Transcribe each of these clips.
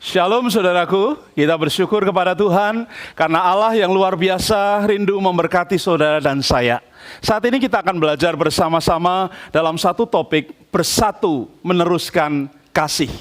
Shalom saudaraku, kita bersyukur kepada Tuhan karena Allah yang luar biasa rindu memberkati saudara dan saya. Saat ini kita akan belajar bersama-sama dalam satu topik, bersatu meneruskan kasih.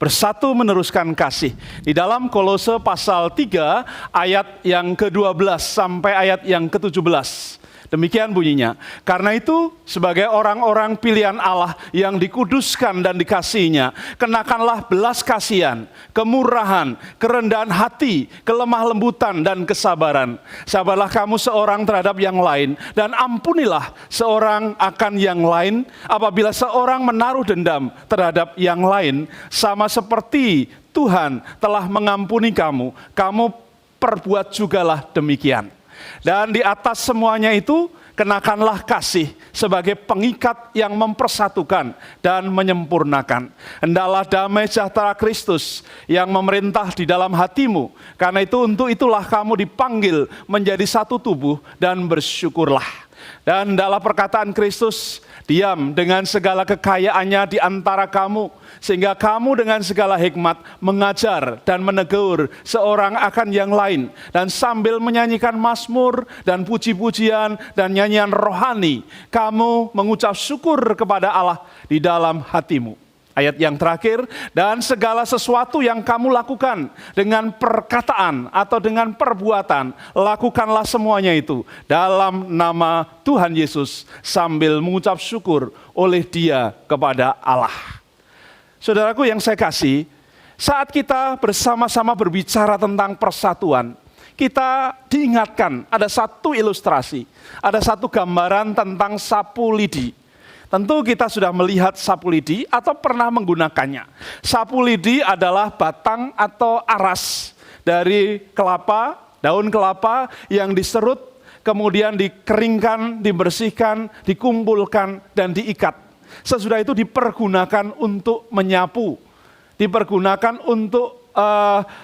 Bersatu meneruskan kasih. Di dalam Kolose pasal 3 ayat yang ke-12 sampai ayat yang ke-17. Demikian bunyinya. Karena itu sebagai orang-orang pilihan Allah yang dikuduskan dan dikasihinya, kenakanlah belas kasihan, kemurahan, kerendahan hati, kelemah lembutan dan kesabaran. Sabarlah kamu seorang terhadap yang lain dan ampunilah seorang akan yang lain apabila seorang menaruh dendam terhadap yang lain, sama seperti Tuhan telah mengampuni kamu, kamu perbuat jugalah demikian. Dan di atas semuanya itu, kenakanlah kasih sebagai pengikat yang mempersatukan dan menyempurnakan. Hendaklah damai sejahtera Kristus yang memerintah di dalam hatimu. Karena itu untuk itulah kamu dipanggil menjadi satu tubuh dan bersyukurlah. Dan hendaklah perkataan Kristus diam dengan segala kekayaannya di antara kamu, sehingga kamu dengan segala hikmat mengajar dan menegur seorang akan yang lain, dan sambil menyanyikan mazmur dan puji-pujian dan nyanyian rohani, kamu mengucap syukur kepada Allah di dalam hatimu. Ayat yang terakhir, dan segala sesuatu yang kamu lakukan dengan perkataan atau dengan perbuatan, lakukanlah semuanya itu dalam nama Tuhan Yesus sambil mengucap syukur oleh Dia kepada Allah. Saudaraku yang saya kasih, saat kita bersama-sama berbicara tentang persatuan, kita diingatkan ada satu ilustrasi, ada satu gambaran tentang sapu lidi. Tentu kita sudah melihat sapu lidi atau pernah menggunakannya. Sapu lidi adalah batang atau aras dari kelapa, daun kelapa yang diserut, kemudian dikeringkan, dibersihkan, dikumpulkan, dan diikat. Sesudah itu dipergunakan untuk menyapu, dipergunakan untuk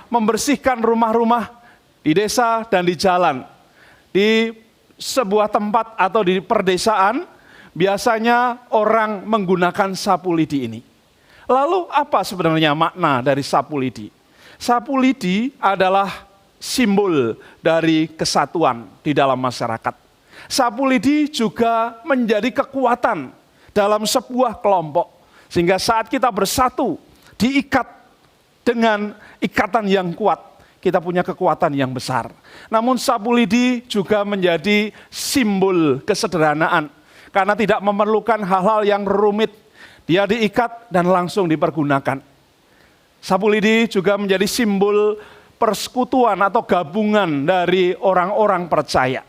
membersihkan rumah-rumah di desa dan di jalan. Di sebuah tempat atau di perdesaan, biasanya orang menggunakan sapu lidi ini. Lalu apa sebenarnya makna dari sapu lidi? Sapu lidi adalah simbol dari kesatuan di dalam masyarakat. Sapu lidi juga menjadi kekuatan dalam sebuah kelompok. Sehingga saat kita bersatu, diikat dengan ikatan yang kuat, kita punya kekuatan yang besar. Namun sapu lidi juga menjadi simbol kesederhanaan. Karena tidak memerlukan hal-hal yang rumit, dia diikat dan langsung dipergunakan. Sapu lidi juga menjadi simbol persekutuan atau gabungan dari orang-orang percaya.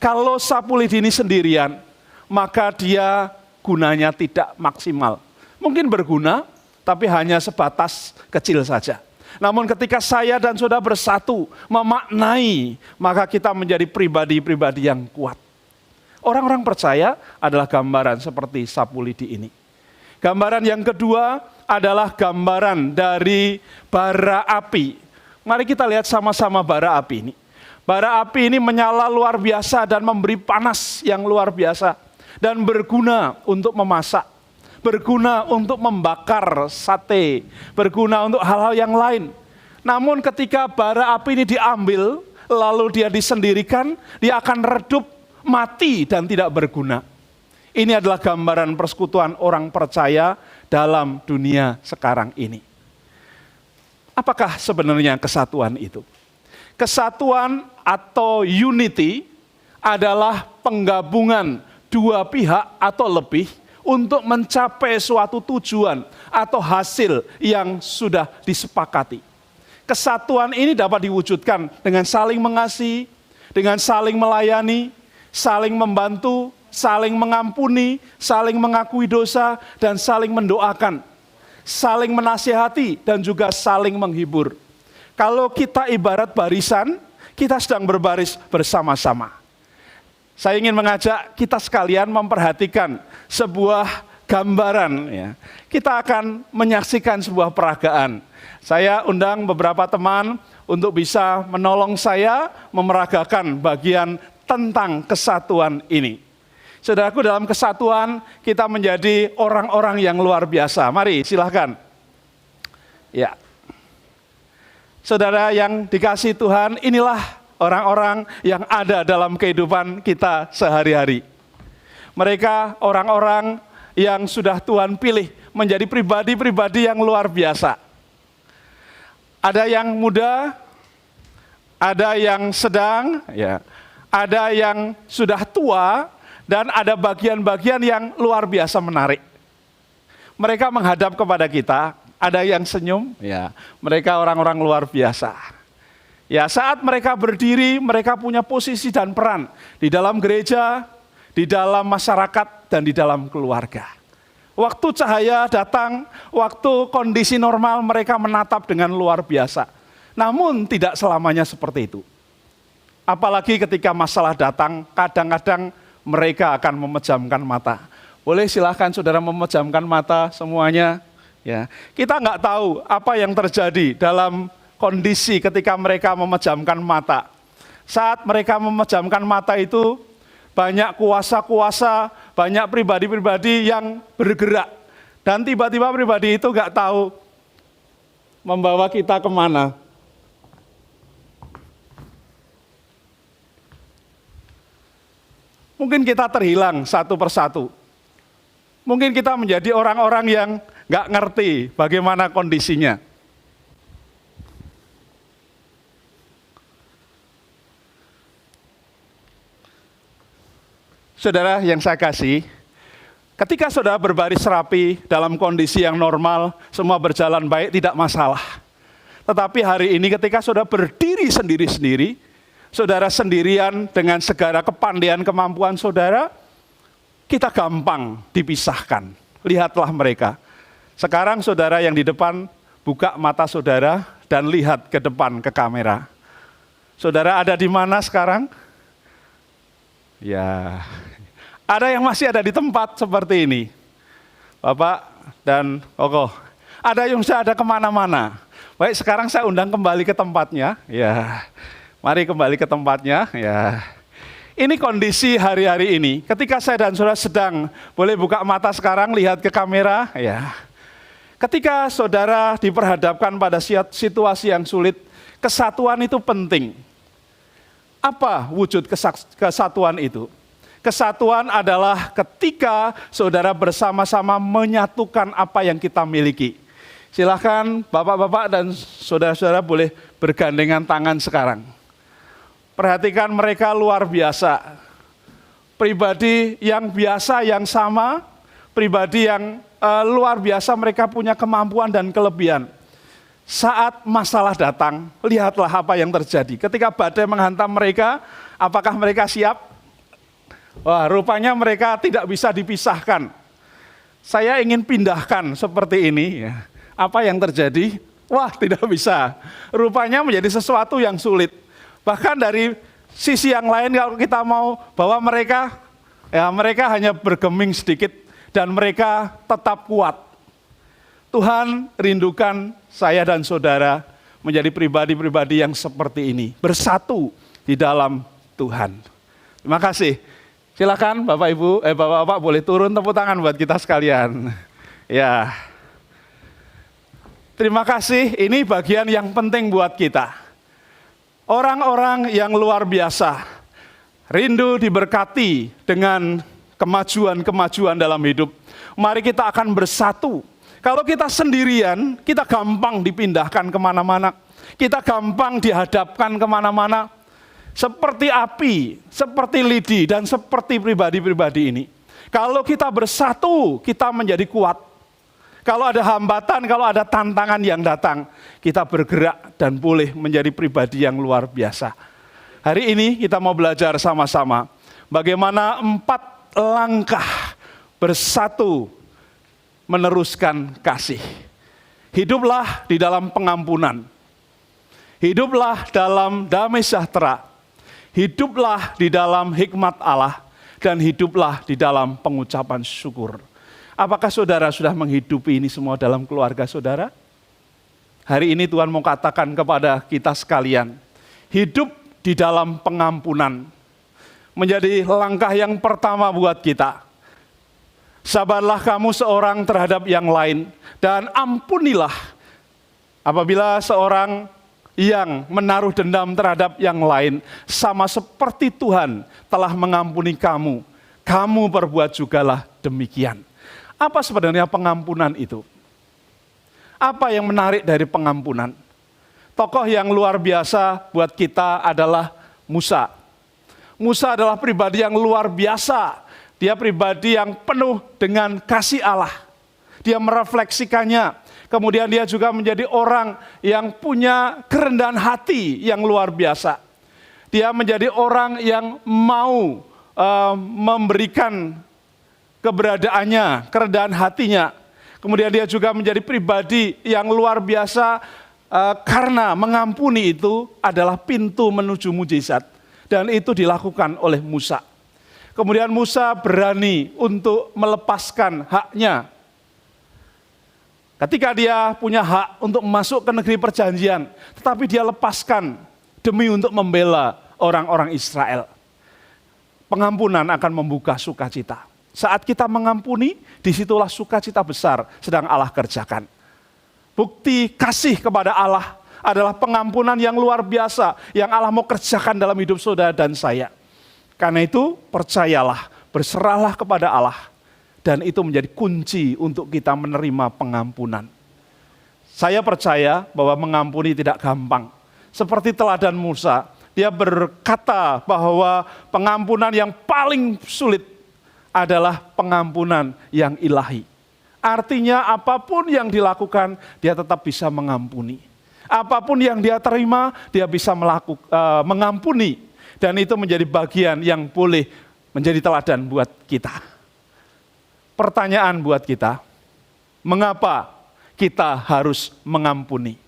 Kalau sapu lidi ini sendirian, maka dia gunanya tidak maksimal. Mungkin berguna, tapi hanya sebatas kecil saja. Namun ketika saya dan saudara bersatu, memaknai, maka kita menjadi pribadi-pribadi yang kuat. Orang-orang percaya adalah gambaran seperti sapu lidi ini. Gambaran yang kedua adalah gambaran dari bara api. Mari kita lihat sama-sama bara api ini. Bara api ini menyala luar biasa dan memberi panas yang luar biasa. Dan berguna untuk memasak, berguna untuk membakar sate, berguna untuk hal-hal yang lain. Namun ketika bara api ini diambil, lalu dia disendirikan, dia akan redup, mati dan tidak berguna. Ini adalah gambaran persekutuan orang percaya dalam dunia sekarang ini. Apakah sebenarnya kesatuan itu? Kesatuan atau unity adalah penggabungan dua pihak atau lebih untuk mencapai suatu tujuan atau hasil yang sudah disepakati. Kesatuan ini dapat diwujudkan dengan saling mengasihi, dengan saling melayani, saling membantu, saling mengampuni, saling mengakui dosa, dan saling mendoakan, saling menasihati, dan juga saling menghibur. Kalau kita ibarat barisan, kita sedang berbaris bersama-sama. Saya ingin mengajak kita sekalian memperhatikan sebuah gambaran. Ya. Kita akan menyaksikan sebuah peragaan. Saya undang beberapa teman untuk bisa menolong saya memeragakan bagian tentang kesatuan ini. Saudaraku, dalam kesatuan kita menjadi orang-orang yang luar biasa. Mari silahkan. Ya. Saudara yang dikasihi Tuhan, inilah orang-orang yang ada dalam kehidupan kita sehari-hari. Mereka orang-orang yang sudah Tuhan pilih menjadi pribadi-pribadi yang luar biasa. Ada yang muda, ada yang sedang, ya, ada yang sudah tua, dan ada bagian-bagian yang luar biasa menarik. Mereka menghadap kepada kita, ada yang senyum, ya, mereka orang-orang luar biasa. Ya, saat mereka berdiri, mereka punya posisi dan peran di dalam gereja, di dalam masyarakat, dan di dalam keluarga. Waktu cahaya datang, waktu kondisi normal mereka menatap dengan luar biasa. Namun tidak selamanya seperti itu. Apalagi ketika masalah datang, kadang-kadang mereka akan memejamkan mata. Boleh silahkan saudara memejamkan mata semuanya. Ya, kita nggak tahu apa yang terjadi dalam kondisi ketika mereka memejamkan mata. Saat mereka memejamkan mata itu, banyak kuasa-kuasa, banyak pribadi-pribadi yang bergerak. Dan tiba-tiba pribadi itu nggak tahu membawa kita kemana. Mungkin kita terhilang satu persatu. Mungkin kita menjadi orang-orang yang nggak ngerti bagaimana kondisinya. Saudara yang saya kasih, ketika saudara berbaris rapi dalam kondisi yang normal, semua berjalan baik, tidak masalah. Tetapi hari ini ketika saudara berdiri sendiri-sendiri, saudara sendirian dengan segala kepandaian kemampuan saudara, kita gampang dipisahkan. Lihatlah mereka. Sekarang saudara yang di depan, buka mata saudara dan lihat ke depan ke kamera. Saudara ada di mana sekarang? Ya, ada yang masih ada di tempat seperti ini. Bapak dan Koko, ada yang sudah ada kemana-mana. Baik, sekarang saya undang kembali ke tempatnya. Ya, mari kembali ke tempatnya. Ya, ini kondisi hari-hari ini. Ketika saya dan saudara sedang, boleh buka mata sekarang, lihat ke kamera. Ya, ketika saudara diperhadapkan pada situasi yang sulit, kesatuan itu penting. Apa wujud kesatuan itu? Kesatuan adalah ketika saudara bersama-sama menyatukan apa yang kita miliki. Silahkan bapak-bapak dan saudara-saudara boleh bergandengan tangan sekarang. Perhatikan mereka luar biasa. Pribadi yang biasa yang sama, pribadi yang luar biasa, mereka punya kemampuan dan kelebihan. Saat masalah datang, lihatlah apa yang terjadi. Ketika badai menghantam mereka, apakah mereka siap? Wah, rupanya mereka tidak bisa dipisahkan. Saya ingin pindahkan seperti ini. Ya. Apa yang terjadi? Wah, tidak bisa. Rupanya menjadi sesuatu yang sulit. Bahkan dari sisi yang lain, kalau kita mau bahwa mereka, ya mereka hanya bergeming sedikit dan mereka tetap kuat. Tuhan rindukan saya dan saudara menjadi pribadi-pribadi yang seperti ini. Bersatu di dalam Tuhan. Terima kasih. Silakan Bapak Ibu, Bapak-Bapak boleh turun, tepuk tangan buat kita sekalian. Ya. Terima kasih, ini bagian yang penting buat kita. Orang-orang yang luar biasa, rindu diberkati dengan kemajuan-kemajuan dalam hidup. Mari kita akan bersatu. Kalau kita sendirian, kita gampang dipindahkan kemana-mana. Kita gampang dihadapkan kemana-mana. Seperti api, seperti lidi, dan seperti pribadi-pribadi ini. Kalau kita bersatu, kita menjadi kuat. Kalau ada hambatan, kalau ada tantangan yang datang, kita bergerak dan boleh menjadi pribadi yang luar biasa. Hari ini kita mau belajar sama-sama bagaimana 4 langkah bersatu meneruskan kasih. Hiduplah di dalam pengampunan. Hiduplah dalam damai sejahtera. Hiduplah di dalam hikmat Allah. Dan hiduplah di dalam pengucapan syukur. Apakah saudara sudah menghidupi ini semua dalam keluarga saudara? Hari ini Tuhan mau katakan kepada kita sekalian. Hidup di dalam pengampunan. Menjadi langkah yang pertama buat kita. Sabarlah kamu seorang terhadap yang lain dan ampunilah. Apabila seorang yang menaruh dendam terhadap yang lain, sama seperti Tuhan telah mengampuni kamu, kamu perbuat jugalah demikian. Apa sebenarnya pengampunan itu? Apa yang menarik dari pengampunan? Tokoh yang luar biasa buat kita adalah Musa. Musa adalah pribadi yang luar biasa. Dia pribadi yang penuh dengan kasih Allah. Dia merefleksikannya. Kemudian dia juga menjadi orang yang punya kerendahan hati yang luar biasa. Dia menjadi orang yang mau memberikan keberadaannya, kerendahan hatinya. Kemudian dia juga menjadi pribadi yang luar biasa karena mengampuni itu adalah pintu menuju mujizat. Dan itu dilakukan oleh Musa. Kemudian Musa berani untuk melepaskan haknya. Ketika dia punya hak untuk masuk ke negeri perjanjian, tetapi dia lepaskan demi untuk membela orang-orang Israel. Pengampunan akan membuka sukacita. Saat kita mengampuni, disitulah sukacita besar sedang Allah kerjakan. Bukti kasih kepada Allah adalah pengampunan yang luar biasa yang Allah mau kerjakan dalam hidup saudara dan saya. Karena itu percayalah, berserahlah kepada Allah. Dan itu menjadi kunci untuk kita menerima pengampunan. Saya percaya bahwa mengampuni tidak gampang. Seperti teladan Musa, dia berkata bahwa pengampunan yang paling sulit adalah pengampunan yang ilahi. Artinya apapun yang dilakukan, dia tetap bisa mengampuni. Apapun yang dia terima, dia bisa mengampuni. Dan itu menjadi bagian yang boleh menjadi teladan buat kita. Pertanyaan buat kita, mengapa kita harus mengampuni?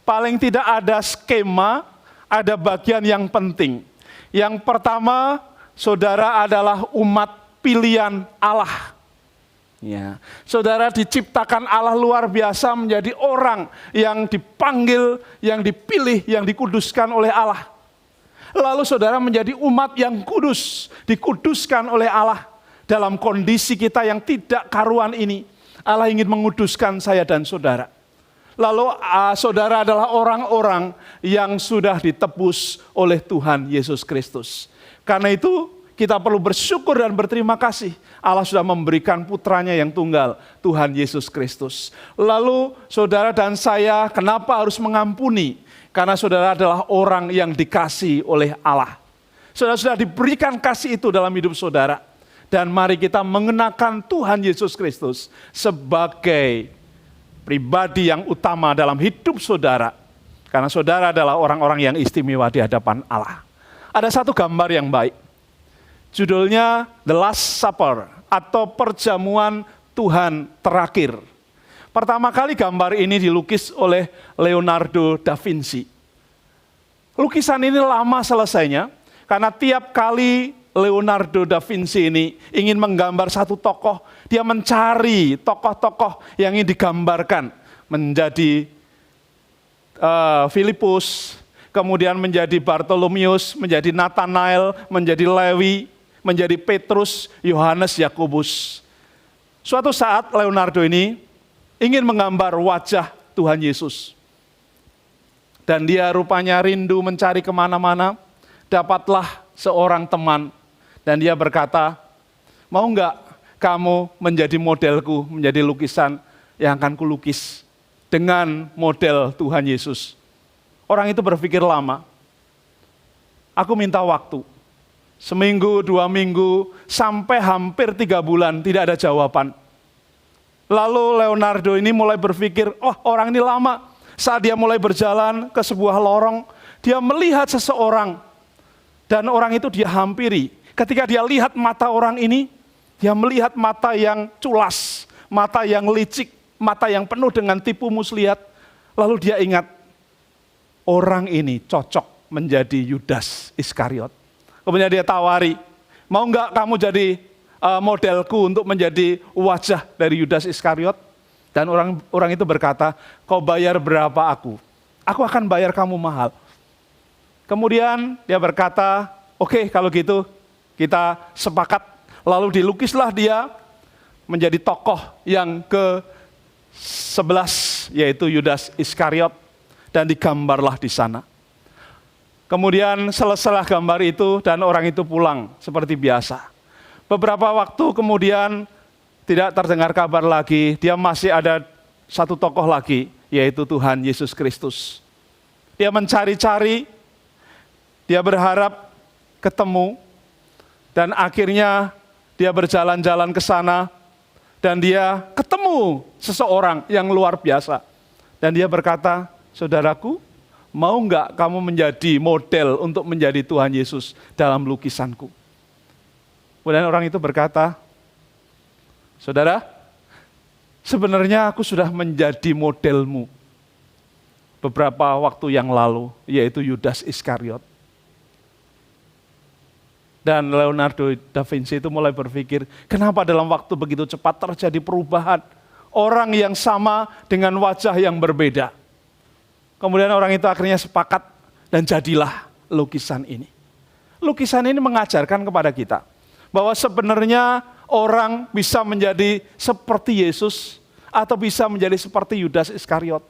Paling tidak ada skema, ada bagian yang penting. Yang pertama, saudara adalah umat pilihan Allah. Ya, saudara diciptakan Allah luar biasa menjadi orang yang dipanggil, yang dipilih, yang dikuduskan oleh Allah. Lalu saudara menjadi umat yang kudus, dikuduskan oleh Allah. Dalam kondisi kita yang tidak karuan ini, Allah ingin menguduskan saya dan saudara. Lalu saudara adalah orang-orang yang sudah ditebus oleh Tuhan Yesus Kristus. Karena itu kita perlu bersyukur dan berterima kasih. Allah sudah memberikan putranya yang tunggal, Tuhan Yesus Kristus. Lalu saudara dan saya kenapa harus mengampuni? Karena saudara adalah orang yang dikasihi oleh Allah. Saudara sudah diberikan kasih itu dalam hidup saudara. Dan mari kita mengenakan Tuhan Yesus Kristus sebagai pribadi yang utama dalam hidup saudara. Karena saudara adalah orang-orang yang istimewa di hadapan Allah. Ada satu gambar yang baik. Judulnya The Last Supper atau Perjamuan Tuhan Terakhir. Pertama kali gambar ini dilukis oleh Leonardo da Vinci. Lukisan ini lama selesainya karena tiap kali Leonardo da Vinci ini ingin menggambar satu tokoh, dia mencari tokoh-tokoh yang ingin digambarkan menjadi Filipus, kemudian menjadi Bartolomeus, menjadi Nathanael, menjadi Lewi, menjadi Petrus, Yohanes, Yakobus. Suatu saat Leonardo ini ingin menggambar wajah Tuhan Yesus. Dan dia rupanya rindu mencari kemana-mana, dapatlah seorang teman. Dan dia berkata, mau enggak kamu menjadi modelku, menjadi lukisan yang akan kulukis dengan model Tuhan Yesus. Orang itu berpikir lama. Aku minta waktu. Seminggu, 2 minggu, sampai hampir 3 bulan tidak ada jawaban. Lalu Leonardo ini mulai berpikir, oh orang ini lama. Saat dia mulai berjalan ke sebuah lorong, dia melihat seseorang. Dan orang itu dia hampiri. Ketika dia lihat mata orang ini, dia melihat mata yang culas, mata yang licik, mata yang penuh dengan tipu muslihat. Lalu dia ingat, orang ini cocok menjadi Yudas Iskariot. Kemudian dia tawari, mau enggak kamu jadi modelku untuk menjadi wajah dari Yudas Iskariot? Dan orang itu berkata, kau bayar berapa aku? Aku akan bayar kamu mahal. Kemudian dia berkata, oke, kalau gitu kita sepakat. Lalu dilukislah dia menjadi tokoh yang ke-11, yaitu Yudas Iskariot. dan digambarlah di sana. Kemudian selesailah gambar itu dan orang itu pulang seperti biasa. Beberapa waktu kemudian tidak terdengar kabar lagi, dia masih ada satu tokoh lagi, yaitu Tuhan Yesus Kristus. Dia mencari-cari, dia berharap ketemu, dan akhirnya dia berjalan-jalan ke sana, dan dia ketemu seseorang yang luar biasa. Dan dia berkata, saudaraku, mau nggak kamu menjadi model untuk menjadi Tuhan Yesus dalam lukisanku? Kemudian orang itu berkata, saudara, sebenarnya aku sudah menjadi modelmu beberapa waktu yang lalu, yaitu Yudas Iskariot. Dan Leonardo da Vinci itu mulai berpikir, kenapa dalam waktu begitu cepat terjadi perubahan? Orang yang sama dengan wajah yang berbeda. Kemudian orang itu akhirnya sepakat dan jadilah lukisan ini. Lukisan ini mengajarkan kepada kita bahwa sebenarnya orang bisa menjadi seperti Yesus atau bisa menjadi seperti Yudas Iskariot.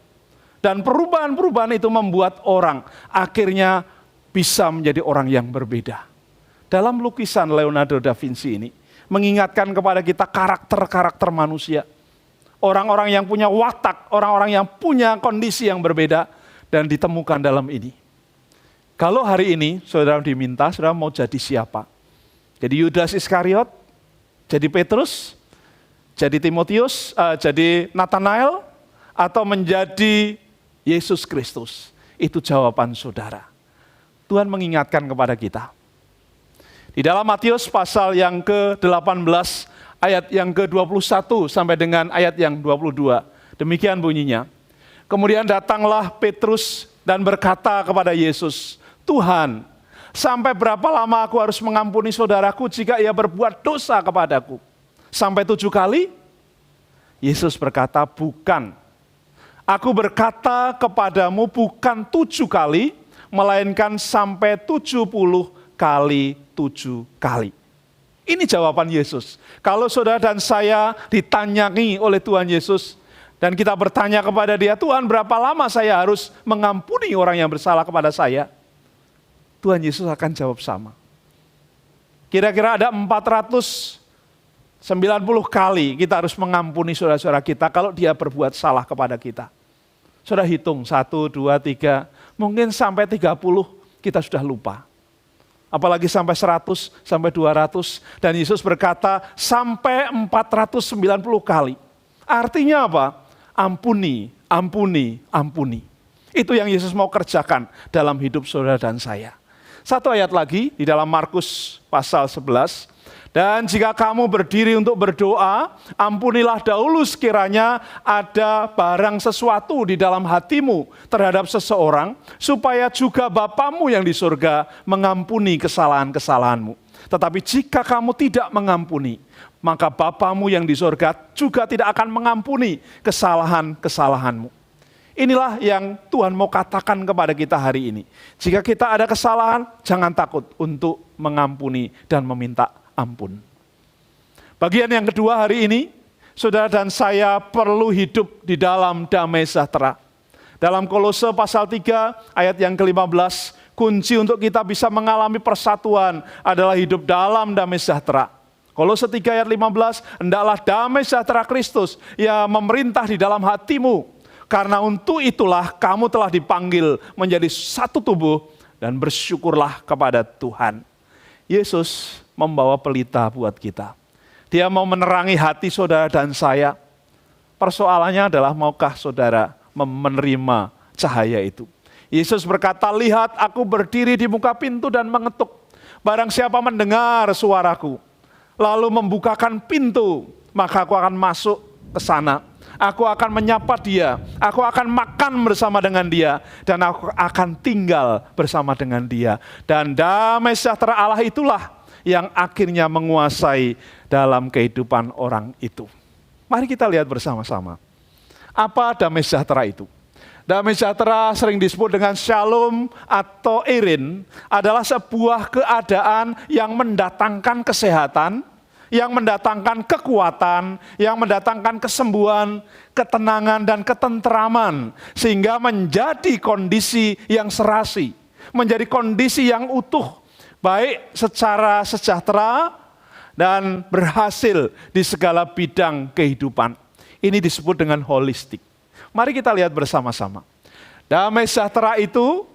Dan perubahan-perubahan itu membuat orang akhirnya bisa menjadi orang yang berbeda. Dalam lukisan Leonardo da Vinci ini mengingatkan kepada kita karakter-karakter manusia. Orang-orang yang punya watak, orang-orang yang punya kondisi yang berbeda dan ditemukan dalam ini. Kalau hari ini saudara diminta, saudara mau jadi siapa? Jadi Yudas Iskariot, jadi Petrus, jadi Timotius, jadi Nathanael, atau menjadi Yesus Kristus? Itu jawaban saudara. Tuhan mengingatkan kepada kita. Di dalam Matius pasal yang ke-18, ayat yang ke-21 sampai dengan ayat yang 22. Demikian bunyinya. Kemudian datanglah Petrus dan berkata kepada Yesus, Tuhan, sampai berapa lama aku harus mengampuni saudaraku jika ia berbuat dosa kepadaku? Sampai 7 kali? Yesus berkata, bukan. Aku berkata kepadamu bukan 7 kali, melainkan sampai 70 kali 7 kali. Ini jawaban Yesus. Kalau saudara dan saya ditanyai oleh Tuhan Yesus, dan kita bertanya kepada dia, Tuhan berapa lama saya harus mengampuni orang yang bersalah kepada saya? Tuhan Yesus akan jawab sama. Kira-kira ada 490 kali kita harus mengampuni saudara-saudara kita kalau dia berbuat salah kepada kita. Saudara hitung, 1, 2, 3, mungkin sampai 30 kita sudah lupa. Apalagi sampai 100, sampai 200. Dan Yesus berkata sampai 490 kali. Artinya apa? Ampuni, ampuni, ampuni. Itu yang Yesus mau kerjakan dalam hidup saudara dan saya. Satu ayat lagi di dalam Markus pasal 11. Dan jika kamu berdiri untuk berdoa, ampunilah dahulu sekiranya ada barang sesuatu di dalam hatimu terhadap seseorang, supaya juga Bapamu yang di surga mengampuni kesalahan-kesalahanmu. Tetapi jika kamu tidak mengampuni, maka Bapamu yang di surga juga tidak akan mengampuni kesalahan-kesalahanmu. Inilah yang Tuhan mau katakan kepada kita hari ini. Jika kita ada kesalahan, jangan takut untuk mengampuni dan meminta ampun. Bagian yang kedua hari ini, saudara dan saya perlu hidup di dalam damai sejahtera. Dalam Kolose pasal 3 ayat yang ke-15, kunci untuk kita bisa mengalami persatuan adalah hidup dalam damai sejahtera. Kolose 3 ayat 15, hendaklah damai sejahtera Kristus yang memerintah di dalam hatimu. Karena untuk itulah kamu telah dipanggil menjadi satu tubuh dan bersyukurlah kepada Tuhan. Yesus membawa pelita buat kita. Dia mau menerangi hati saudara dan saya. Persoalannya adalah maukah saudara menerima cahaya itu. Yesus berkata, lihat aku berdiri di muka pintu dan mengetuk. Barang siapa mendengar suaraku, lalu membukakan pintu, maka aku akan masuk ke sana. Aku akan menyapa dia, aku akan makan bersama dengan dia, dan aku akan tinggal bersama dengan dia. Dan damai sejahtera Allah itulah yang akhirnya menguasai dalam kehidupan orang itu. Mari kita lihat bersama-sama. Apa damai sejahtera itu? Damai sejahtera sering disebut dengan shalom atau irin, adalah sebuah keadaan yang mendatangkan kesehatan yang mendatangkan kekuatan, yang mendatangkan kesembuhan, ketenangan, dan ketentraman, sehingga menjadi kondisi yang serasi, menjadi kondisi yang utuh, baik secara sejahtera dan berhasil di segala bidang kehidupan. Ini disebut dengan holistik. Mari kita lihat bersama-sama. Damai sejahtera itu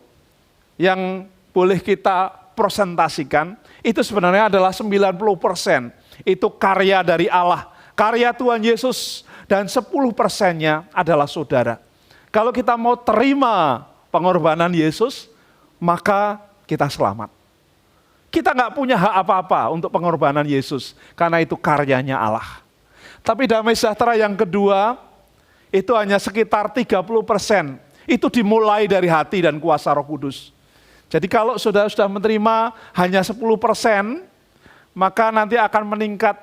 yang boleh kita prosentasikan, itu sebenarnya adalah 90%. Itu karya dari Allah, karya Tuhan Yesus, dan 10%-nya adalah saudara. Kalau kita mau terima pengorbanan Yesus, maka kita selamat. Kita nggak punya hak apa-apa untuk pengorbanan Yesus, karena itu karyanya Allah. Tapi damai sejahtera yang kedua, itu hanya sekitar 30%. Itu dimulai dari hati dan kuasa Roh Kudus. Jadi kalau saudara sudah menerima hanya 10%, maka nanti akan meningkat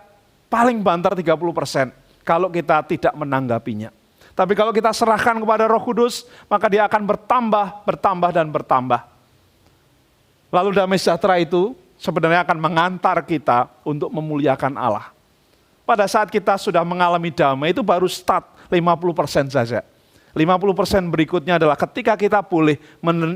paling banter 30% kalau kita tidak menanggapinya. Tapi kalau kita serahkan kepada Roh Kudus, maka dia akan bertambah, bertambah, dan bertambah. Lalu damai sejahtera itu sebenarnya akan mengantar kita untuk memuliakan Allah. Pada saat kita sudah mengalami damai, itu baru start 50% saja. 50% berikutnya adalah ketika kita boleh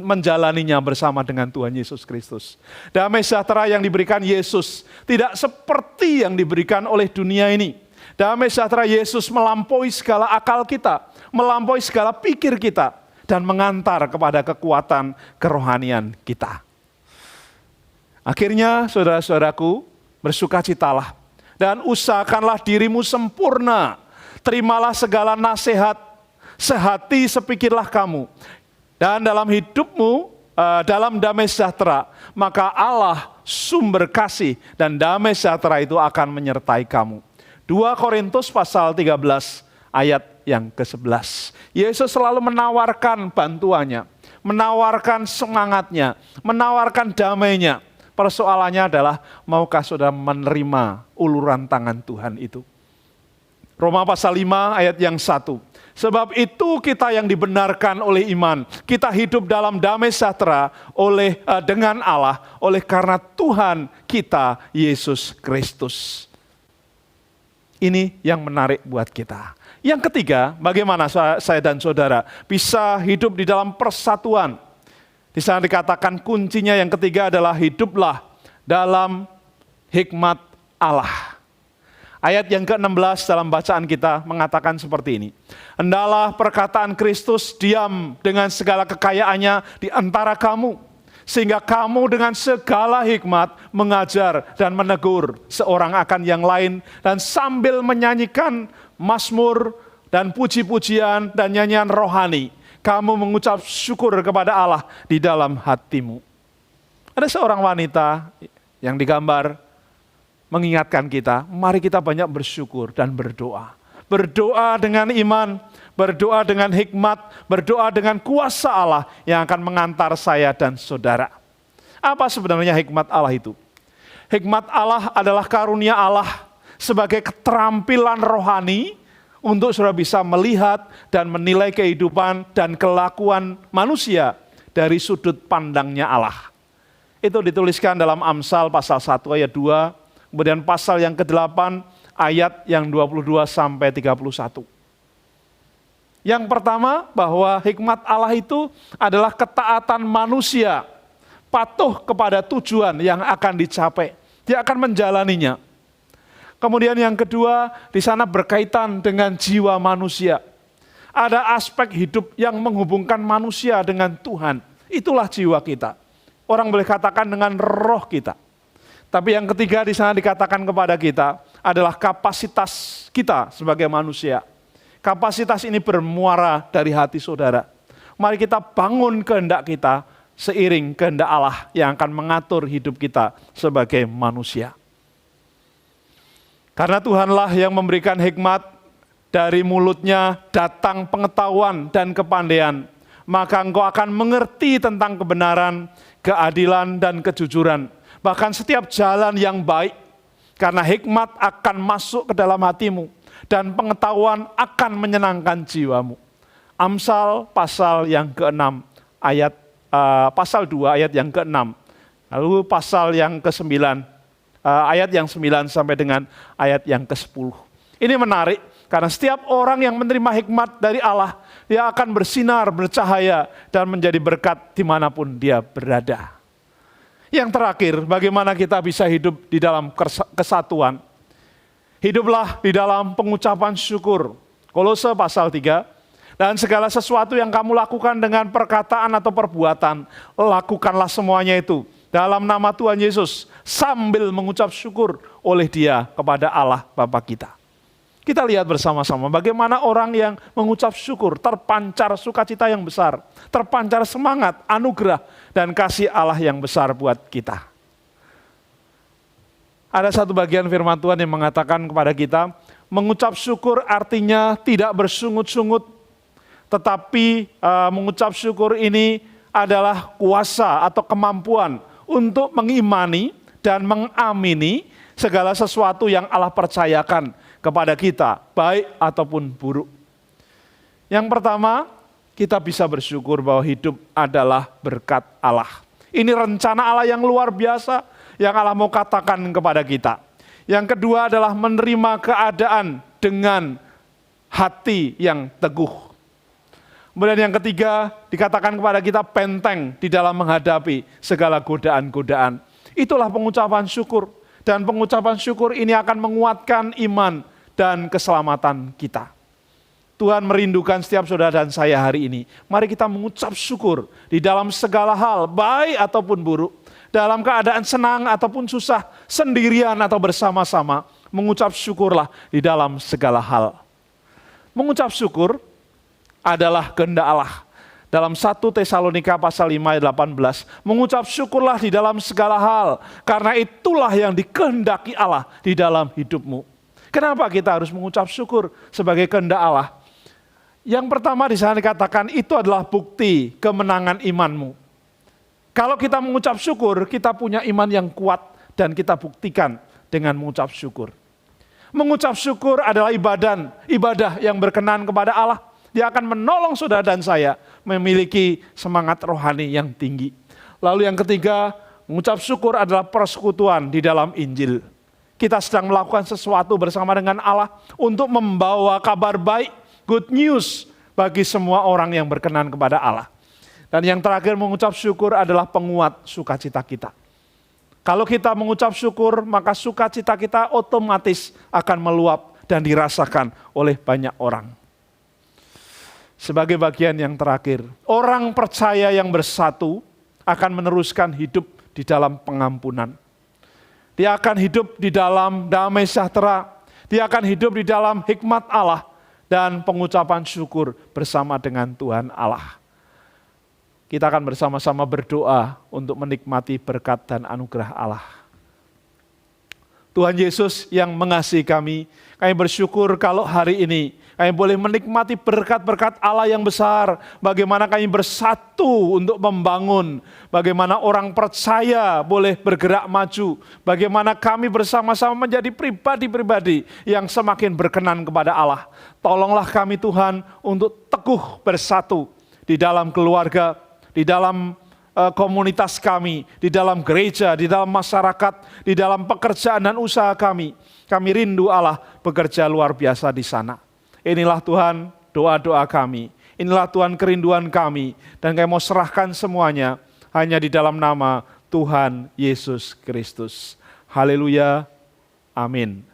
menjalaninya bersama dengan Tuhan Yesus Kristus. Damai sejahtera yang diberikan Yesus tidak seperti yang diberikan oleh dunia ini. Damai sejahtera Yesus melampaui segala akal kita, melampaui segala pikir kita, dan mengantar kepada kekuatan kerohanian kita. Akhirnya saudara-saudaraku, bersukacitalah dan usahakanlah dirimu sempurna. Terimalah segala nasihat, sehati sepikirlah kamu. Dan dalam hidupmu, dalam damai sejahtera, maka Allah sumber kasih dan damai sejahtera itu akan menyertai kamu. 2 Korintus pasal 13 ayat yang ke-11. Yesus selalu menawarkan bantuannya, menawarkan semangatnya, menawarkan damainya. Persoalannya adalah, maukah saudara menerima uluran tangan Tuhan itu? Roma pasal 5 ayat yang 1. Sebab itu kita yang dibenarkan oleh iman, kita hidup dalam damai sejahtera dengan Allah, oleh karena Tuhan kita Yesus Kristus. Ini yang menarik buat kita. Yang ketiga, bagaimana saya dan saudara bisa hidup di dalam persatuan? Di sana dikatakan kuncinya yang ketiga adalah hiduplah dalam hikmat Allah. Ayat yang ke-16 dalam bacaan kita mengatakan seperti ini. Hendaklah perkataan Kristus diam dengan segala kekayaannya di antara kamu, sehingga kamu dengan segala hikmat mengajar dan menegur seorang akan yang lain, dan sambil menyanyikan mazmur dan puji-pujian dan nyanyian rohani, kamu mengucap syukur kepada Allah di dalam hatimu. Ada seorang wanita yang digambar mengingatkan kita, mari kita banyak bersyukur dan berdoa. Berdoa dengan iman, berdoa dengan hikmat, berdoa dengan kuasa Allah yang akan mengantar saya dan saudara. Apa sebenarnya hikmat Allah itu? Hikmat Allah adalah karunia Allah sebagai keterampilan rohani untuk saudara bisa melihat dan menilai kehidupan dan kelakuan manusia dari sudut pandangnya Allah. Itu dituliskan dalam Amsal pasal 1 ayat 2, kemudian pasal yang ke-8 ayat yang 22 sampai 31. Yang pertama, bahwa hikmat Allah itu adalah ketaatan manusia, patuh kepada tujuan yang akan dicapai. Dia akan menjalaninya. Kemudian yang kedua, di sana berkaitan dengan jiwa manusia. Ada aspek hidup yang menghubungkan manusia dengan Tuhan. Itulah jiwa kita. Orang boleh katakan dengan roh kita. Tapi yang ketiga di sana dikatakan kepada kita adalah kapasitas kita sebagai manusia. Kapasitas ini bermuara dari hati saudara. Mari kita bangun kehendak kita seiring kehendak Allah yang akan mengatur hidup kita sebagai manusia. Karena Tuhanlah yang memberikan hikmat, dari mulutnya datang pengetahuan dan kepandaian, maka engkau akan mengerti tentang kebenaran, keadilan, dan kejujuran. Bahkan setiap jalan yang baik, karena hikmat akan masuk ke dalam hatimu, dan pengetahuan akan menyenangkan jiwamu. Amsal pasal yang ke-6, pasal 2 ayat yang ke-6. Lalu pasal yang ke-9, ayat yang 9 sampai dengan ayat yang ke-10. Ini menarik karena setiap orang yang menerima hikmat dari Allah, dia akan bersinar, bercahaya, dan menjadi berkat dimanapun dia berada. Yang terakhir, bagaimana kita bisa hidup di dalam kesatuan? Hiduplah di dalam pengucapan syukur. Kolose pasal 3, dan segala sesuatu yang kamu lakukan dengan perkataan atau perbuatan, lakukanlah semuanya itu dalam nama Tuhan Yesus, sambil mengucap syukur oleh Dia kepada Allah Bapa kita. Kita lihat bersama-sama bagaimana orang yang mengucap syukur, terpancar sukacita yang besar, terpancar semangat, anugerah, dan kasih Allah yang besar buat kita. Ada satu bagian firman Tuhan yang mengatakan kepada kita, mengucap syukur artinya tidak bersungut-sungut, tetapi mengucap syukur ini adalah kuasa atau kemampuan untuk mengimani dan mengamini segala sesuatu yang Allah percayakan kepada kita, baik ataupun buruk. Yang pertama, kita bisa bersyukur bahwa hidup adalah berkat Allah. Ini rencana Allah yang luar biasa yang Allah mau katakan kepada kita. Yang kedua adalah menerima keadaan dengan hati yang teguh. Kemudian yang ketiga, dikatakan kepada kita penteng di dalam menghadapi segala godaan-godaan. Itulah pengucapan syukur. Dan pengucapan syukur ini akan menguatkan iman dan keselamatan kita. Tuhan merindukan setiap saudara dan saya hari ini. Mari kita mengucap syukur di dalam segala hal, baik ataupun buruk. Dalam keadaan senang ataupun susah, sendirian atau bersama-sama. Mengucap syukurlah di dalam segala hal. Mengucap syukur adalah kehendak Allah. Dalam 1 Tesalonika pasal 5 ayat 18, mengucap syukurlah di dalam segala hal, karena itulah yang dikehendaki Allah di dalam hidupmu. Kenapa kita harus mengucap syukur sebagai kehendak Allah? Yang pertama di sana dikatakan itu adalah bukti kemenangan imanmu. Kalau kita mengucap syukur, kita punya iman yang kuat dan kita buktikan dengan mengucap syukur. Mengucap syukur adalah ibadah yang berkenan kepada Allah. Dia akan menolong saudara dan saya memiliki semangat rohani yang tinggi. Lalu yang ketiga, mengucap syukur adalah persekutuan di dalam Injil. Kita sedang melakukan sesuatu bersama dengan Allah untuk membawa kabar baik, good news bagi semua orang yang berkenan kepada Allah. Dan yang terakhir, mengucap syukur adalah penguat sukacita kita. Kalau kita mengucap syukur, maka sukacita kita otomatis akan meluap dan dirasakan oleh banyak orang. Sebagai bagian yang terakhir, orang percaya yang bersatu akan meneruskan hidup di dalam pengampunan. Dia akan hidup di dalam damai sejahtera. Dia akan hidup di dalam hikmat Allah dan pengucapan syukur bersama dengan Tuhan Allah. Kita akan bersama-sama berdoa untuk menikmati berkat dan anugerah Allah. Tuhan Yesus yang mengasihi kami bersyukur kalau hari ini kami boleh menikmati berkat-berkat Allah yang besar. Bagaimana kami bersatu untuk membangun. Bagaimana orang percaya boleh bergerak maju. Bagaimana kami bersama-sama menjadi pribadi-pribadi yang semakin berkenan kepada Allah. Tolonglah kami Tuhan untuk teguh bersatu di dalam keluarga, di dalam komunitas kami, di dalam gereja, di dalam masyarakat, di dalam pekerjaan dan usaha kami. Kami rindu Allah bekerja luar biasa di sana. Inilah Tuhan doa-doa kami. Inilah Tuhan kerinduan kami. Dan kami mau serahkan semuanya hanya di dalam nama Tuhan Yesus Kristus. Haleluya. Amin.